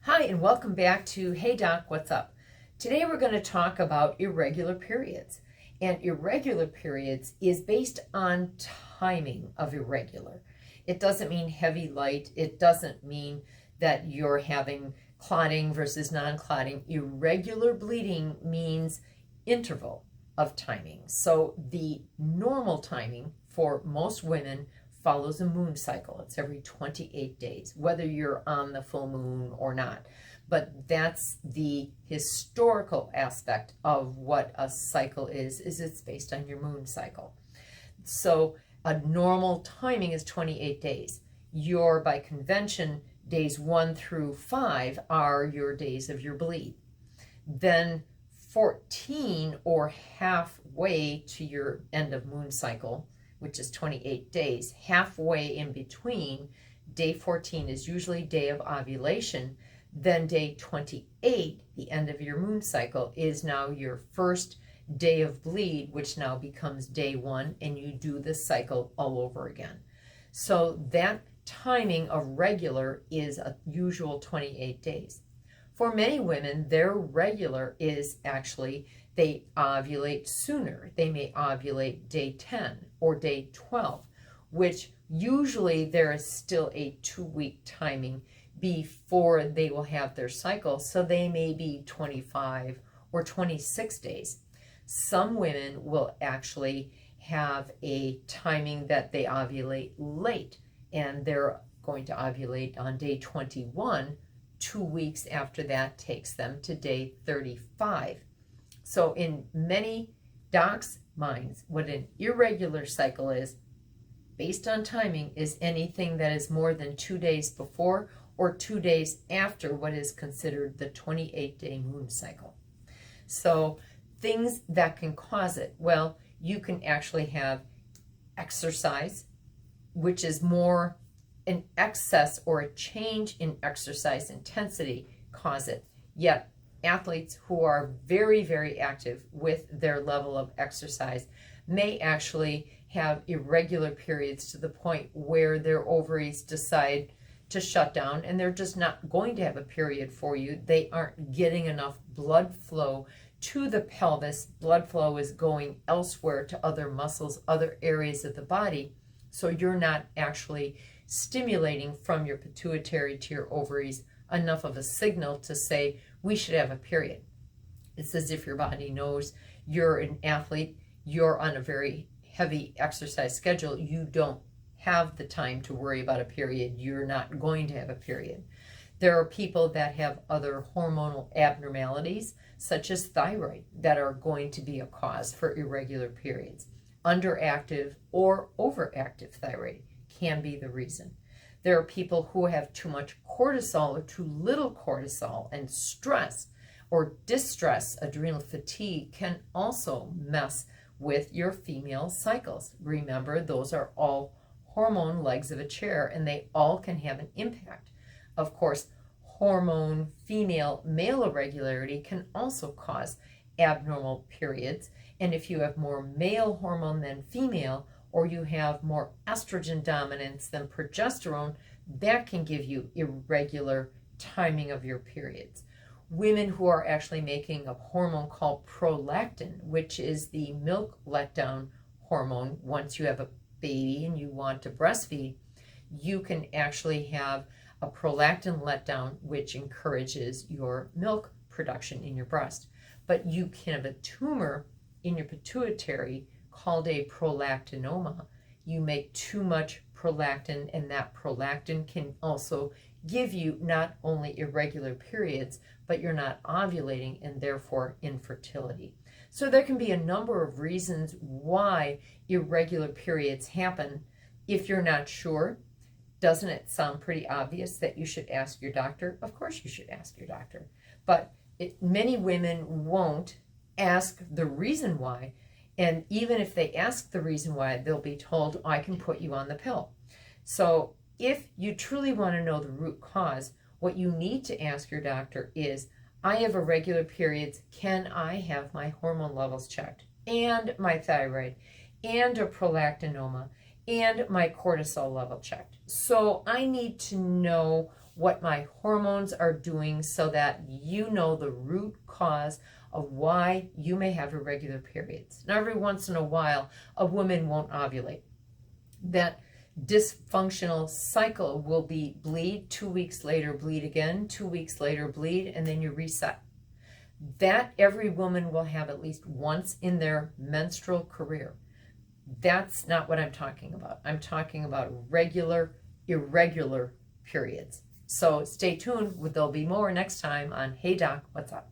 Hi, and welcome back to Hey Doc, What's Up? Today we're going to talk about irregular periods. And irregular periods is based on timing of irregular. It doesn't mean heavy, light. It doesn't mean that you're having clotting versus non-clotting. Irregular bleeding means interval of timing. So the normal timing for most women follows a moon cycle. It's every 28 days, whether you're on the full moon or not. But that's the historical aspect of what a cycle is it's based on your moon cycle. So a normal timing is 28 days. By convention, days 1 through 5 are your days of your bleed. Then 14, or halfway to your end of moon cycle, which is 28 days, halfway in between, day 14 is usually day of ovulation. Then day 28, the end of your moon cycle, is now your first day of bleed, which now becomes day 1, and you do the cycle all over again. So that timing of regular is a usual 28 days. For many women, their regular is actually they ovulate sooner. They may ovulate day 10 or day 12, which usually there is still a 2-week timing before they will have their cycle. So they may be 25 or 26 days. Some women will actually have a timing that they ovulate late, and they're going to ovulate on day 21. 2 weeks after that takes them to day 35. So in many docs' minds, what an irregular cycle is, based on timing, is anything that is more than 2 days before or 2 days after what is considered the 28-day moon cycle. So things that can cause it, well, you can actually have exercise, which is more an excess or a change in exercise intensity cause it. Yet athletes who are very, very active with their level of exercise may actually have irregular periods to the point where their ovaries decide to shut down, and they're just not going to have a period for you. They aren't getting enough blood flow to the pelvis. Blood flow is going elsewhere to other muscles, other areas of the body. So you're not actually stimulating from your pituitary to your ovaries enough of a signal to say we should have a period. It's as if your body knows you're an athlete, you're on a very heavy exercise schedule, you don't have the time to worry about a period, you're not going to have a period. There are people that have other hormonal abnormalities, such as thyroid, that are going to be a cause for irregular periods. Underactive or overactive thyroid can be the reason. There are people who have too much cortisol or too little cortisol, and stress or distress, adrenal fatigue, can also mess with your female cycles. Remember, those are all hormone legs of a chair, and they all can have an impact. Of course, hormone female male irregularity can also cause abnormal periods, and if you have more male hormone than female, or you have more estrogen dominance than progesterone, that can give you irregular timing of your periods. Women who are actually making a hormone called prolactin, which is the milk letdown hormone, once you have a baby and you want to breastfeed, you can actually have a prolactin letdown, which encourages your milk production in your breast. But you can have a tumor in your pituitary called a prolactinoma. You make too much prolactin, and that prolactin can also give you not only irregular periods, but you're not ovulating, and therefore infertility. So there can be a number of reasons why irregular periods happen. If you're not sure, doesn't it sound pretty obvious that you should ask your doctor? Of course you should ask your doctor. But many women won't ask the reason why. And even if they ask the reason why, they'll be told, I can put you on the pill. So if you truly want to know the root cause, what you need to ask your doctor is, I have irregular periods. Can I have my hormone levels checked, and my thyroid, and a prolactinoma, and my cortisol level checked? So I need to know what my hormones are doing so that you know the root cause of why you may have irregular periods. Now, every once in a while, a woman won't ovulate. That dysfunctional cycle will be bleed, 2 weeks later bleed again, 2 weeks later bleed, and then you reset. That every woman will have at least once in their menstrual career. That's not what I'm talking about. I'm talking about regular, irregular periods. So stay tuned. There'll be more next time on Hey Doc, What's Up?